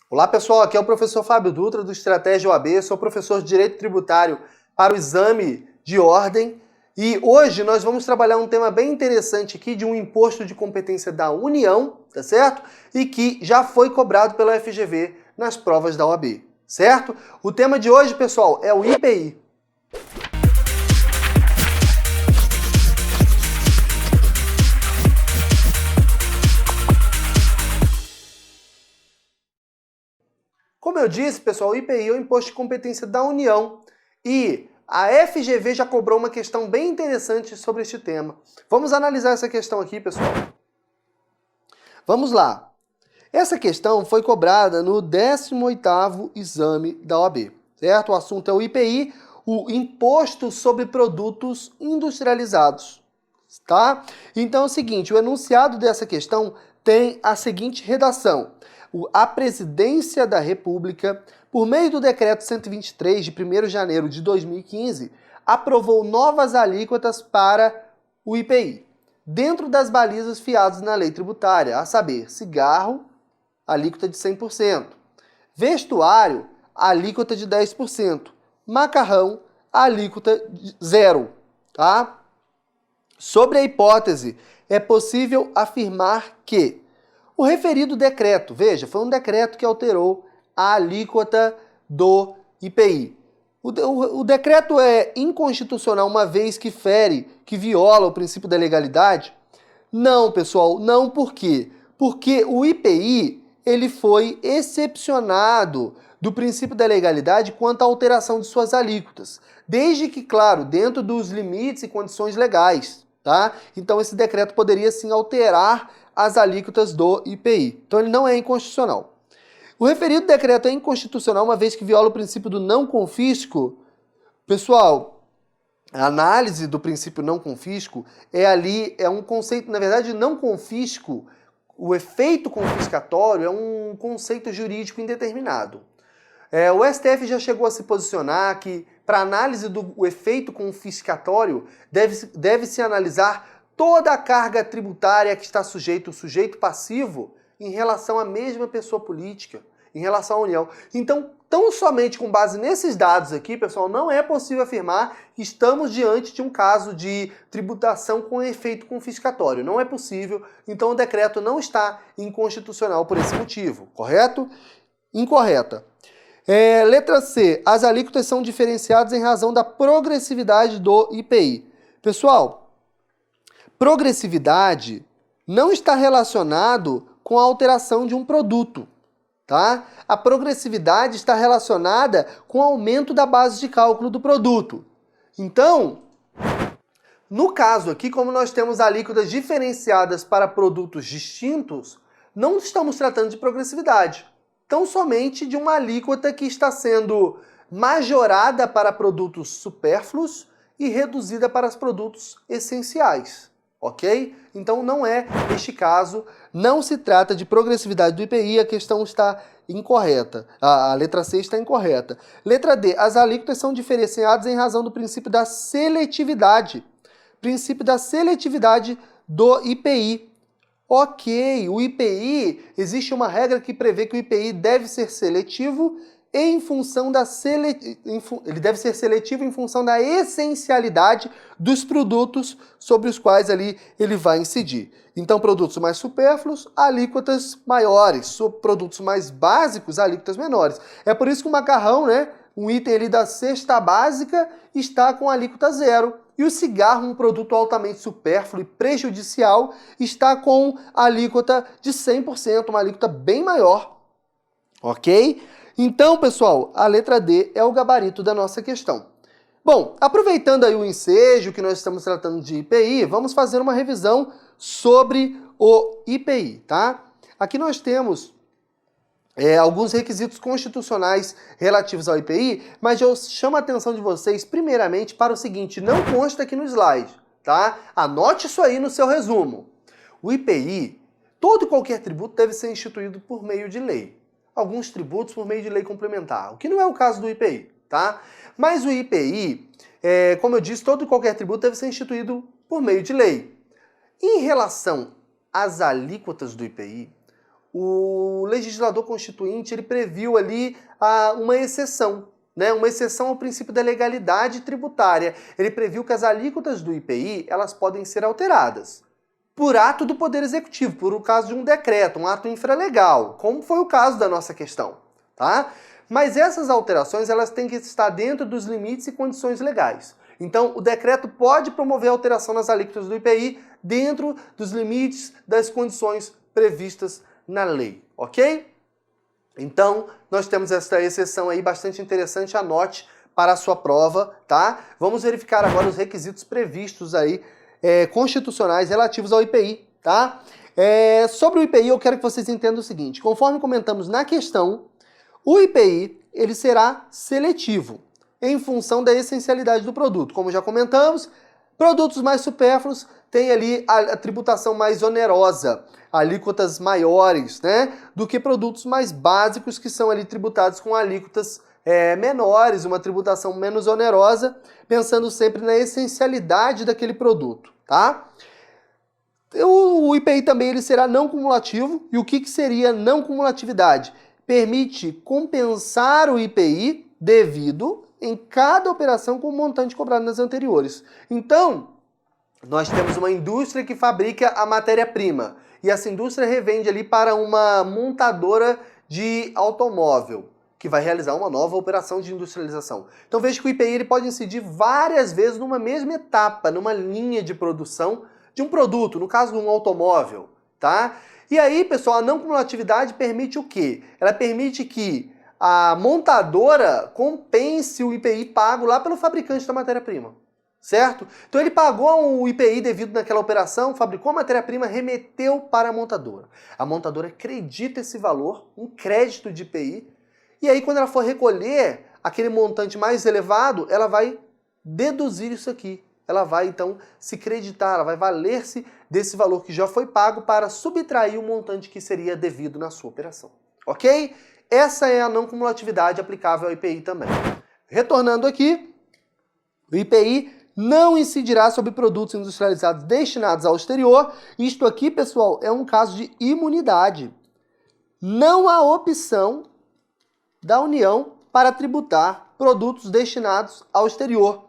Olá pessoal, aqui é o professor Fábio Dutra do Estratégia OAB, sou professor de Direito Tributário para o exame de ordem e hoje nós vamos trabalhar um tema bem interessante aqui de um imposto de competência da União, tá certo? E que já foi cobrado pela FGV nas provas da OAB, certo? O tema de hoje, pessoal, é o IPI. Como eu disse, pessoal, o IPI é o Imposto de Competência da União e a FGV já cobrou uma questão bem interessante sobre este tema. Vamos analisar essa questão aqui, pessoal. Vamos lá. Essa questão foi cobrada no 18º exame da OAB, certo? O assunto é o IPI, o Imposto sobre Produtos Industrializados, tá? Então é o seguinte, o enunciado dessa questão tem a seguinte redação. A Presidência da República, por meio do Decreto 123, de 1º de janeiro de 2015, aprovou novas alíquotas para o IPI, dentro das balizas fiadas na lei tributária, a saber, cigarro, alíquota de 100%, vestuário, alíquota de 10%, macarrão, alíquota de 0%, tá? Sobre a hipótese, é possível afirmar que o referido decreto, veja, foi um decreto que alterou a alíquota do IPI. O decreto é inconstitucional uma vez que fere, que viola o princípio da legalidade? Não, pessoal, não. Por quê? Porque o IPI ele foi excepcionado do princípio da legalidade quanto à alteração de suas alíquotas, desde que, claro, dentro dos limites e condições legais, tá? Então esse decreto poderia sim alterar as alíquotas do IPI. Então ele não é inconstitucional. O referido decreto é inconstitucional uma vez que viola o princípio do não confisco. Pessoal, a análise do princípio não confisco é um conceito, na verdade, não confisco, o efeito confiscatório é um conceito jurídico indeterminado. O STF já chegou a se posicionar que, para análise do efeito confiscatório, deve-se analisar toda a carga tributária que está sujeito, o sujeito passivo, em relação à mesma pessoa política, em relação à União. Então, tão somente com base nesses dados aqui, pessoal, não é possível afirmar que estamos diante de um caso de tributação com efeito confiscatório. Não é possível, então o decreto não está inconstitucional por esse motivo, correto? Incorreta. Letra C. As alíquotas são diferenciadas em razão da progressividade do IPI. Pessoal, progressividade não está relacionado com a alteração de um produto, tá? A progressividade está relacionada com o aumento da base de cálculo do produto. Então, no caso aqui, como nós temos alíquotas diferenciadas para produtos distintos, não estamos tratando de progressividade, tão somente de uma alíquota que está sendo majorada para produtos supérfluos e reduzida para os produtos essenciais. Ok? Então não é este caso, não se trata de progressividade do IPI, a questão está incorreta, a letra C está incorreta. Letra D, as alíquotas são diferenciadas em razão do princípio da seletividade. Princípio da seletividade do IPI. Ok, o IPI, existe uma regra que prevê que o IPI deve ser seletivo em função da ele deve ser seletivo em função da essencialidade dos produtos sobre os quais ali ele vai incidir. Então, produtos mais supérfluos, alíquotas maiores, produtos mais básicos, alíquotas menores. É por isso que o macarrão, né, um item ali da cesta básica, está com alíquota 0. E o cigarro, um produto altamente supérfluo e prejudicial, está com alíquota de 100%, uma alíquota bem maior. Ok? Então, pessoal, a letra D é o gabarito da nossa questão. Bom, aproveitando aí o ensejo que nós estamos tratando de IPI, vamos fazer uma revisão sobre o IPI, tá? Aqui nós temos alguns requisitos constitucionais relativos ao IPI, mas eu chamo a atenção de vocês primeiramente para o seguinte, não consta aqui no slide, tá? Anote isso aí no seu resumo. O IPI, todo e qualquer tributo deve ser instituído por meio de lei. Alguns tributos por meio de lei complementar, o que não é o caso do IPI, tá? Mas o IPI, como eu disse, todo e qualquer tributo deve ser instituído por meio de lei. Em relação às alíquotas do IPI, o legislador constituinte ele previu ali uma exceção, né? Uma exceção ao princípio da legalidade tributária. Ele previu que as alíquotas do IPI elas podem ser alteradas por ato do Poder Executivo, por o caso de um decreto, um ato infralegal, como foi o caso da nossa questão, tá? Mas essas alterações elas têm que estar dentro dos limites e condições legais. Então, o decreto pode promover alteração nas alíquotas do IPI dentro dos limites das condições previstas na lei, ok? Então, nós temos essa exceção aí bastante interessante, anote para a sua prova, tá? Vamos verificar agora os requisitos previstos aí, constitucionais relativos ao IPI, tá? Sobre o IPI, eu quero que vocês entendam o seguinte, conforme comentamos na questão, o IPI, ele será seletivo, em função da essencialidade do produto. Como já comentamos, produtos mais supérfluos têm ali a tributação mais onerosa, alíquotas maiores, né, do que produtos mais básicos que são ali tributados com alíquotas menores, uma tributação menos onerosa, pensando sempre na essencialidade daquele produto, tá? O IPI também ele será não cumulativo, e o que seria não cumulatividade? Permite compensar o IPI devido em cada operação com o montante cobrado nas anteriores. Então, nós temos uma indústria que fabrica a matéria-prima e essa indústria revende ali para uma montadora de automóvel que vai realizar uma nova operação de industrialização. Então veja que o IPI ele pode incidir várias vezes numa mesma etapa, numa linha de produção de um produto, no caso de um automóvel, tá? E aí, pessoal, a não cumulatividade permite o quê? Ela permite que a montadora compense o IPI pago lá pelo fabricante da matéria-prima, certo? Então ele pagou o IPI devido naquela operação, fabricou a matéria-prima, remeteu para a montadora. A montadora acredita esse valor, um crédito de IPI, e aí quando ela for recolher aquele montante mais elevado, ela vai deduzir isso aqui. Ela vai então se creditar, ela vai valer-se desse valor que já foi pago para subtrair o montante que seria devido na sua operação, ok? Essa é a não cumulatividade aplicável ao IPI também. Retornando aqui, o IPI não incidirá sobre produtos industrializados destinados ao exterior. Isto aqui, pessoal, é um caso de imunidade. Não há opção da União para tributar produtos destinados ao exterior.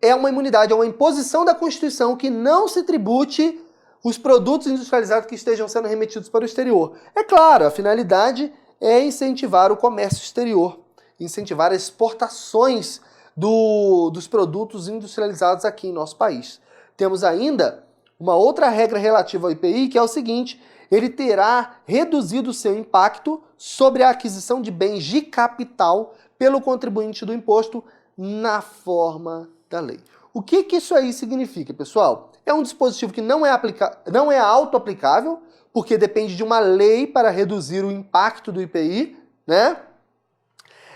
É uma imunidade, é uma imposição da Constituição que não se tribute os produtos industrializados que estejam sendo remetidos para o exterior. É claro, a finalidade é incentivar o comércio exterior, incentivar as exportações dos produtos industrializados aqui em nosso país. Temos ainda uma outra regra relativa ao IPI, que é o seguinte, ele terá reduzido o seu impacto sobre a aquisição de bens de capital pelo contribuinte do imposto na forma da lei. O que isso aí significa, pessoal? É um dispositivo que não é auto-aplicável, porque depende de uma lei para reduzir o impacto do IPI, né?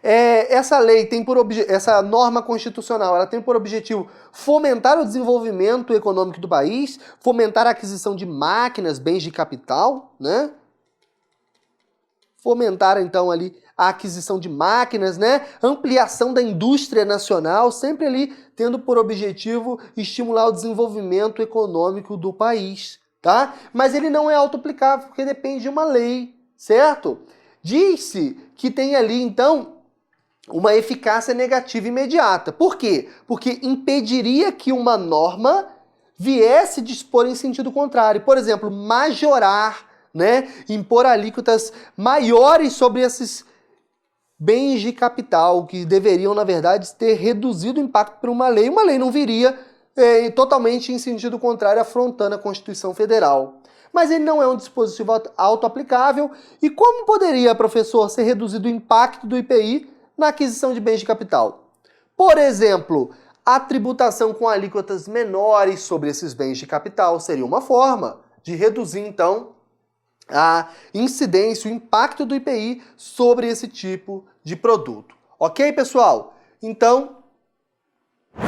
Essa lei essa norma constitucional, ela tem por objetivo fomentar o desenvolvimento econômico do país, fomentar a aquisição de máquinas, bens de capital, né? Fomentar então ali a aquisição de máquinas, né? Ampliação da indústria nacional, sempre ali tendo por objetivo estimular o desenvolvimento econômico do país, tá? Mas ele não é auto-aplicável porque depende de uma lei, certo? Diz-se que tem ali então uma eficácia negativa imediata. Por quê? Porque impediria que uma norma viesse dispor em sentido contrário. Por exemplo, majorar, né? Impor alíquotas maiores sobre esses bens de capital, que deveriam, na verdade, ter reduzido o impacto por uma lei. Uma lei não viria totalmente em sentido contrário, afrontando a Constituição Federal. Mas ele não é um dispositivo auto-aplicável. E como poderia, professor, ser reduzido o impacto do IPI na aquisição de bens de capital? Por exemplo, a tributação com alíquotas menores sobre esses bens de capital seria uma forma de reduzir, então, a incidência, o impacto do IPI sobre esse tipo de produto. Ok, pessoal? Então,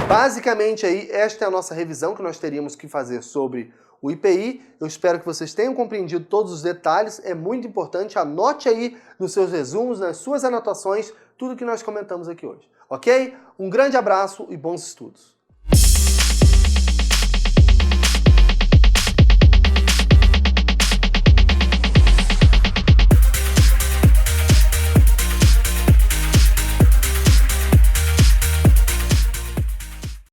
basicamente aí, esta é a nossa revisão que nós teríamos que fazer sobre o IPI. Eu espero que vocês tenham compreendido todos os detalhes, é muito importante, anote aí nos seus resumos, nas suas anotações, tudo que nós comentamos aqui hoje, ok? Um grande abraço e bons estudos!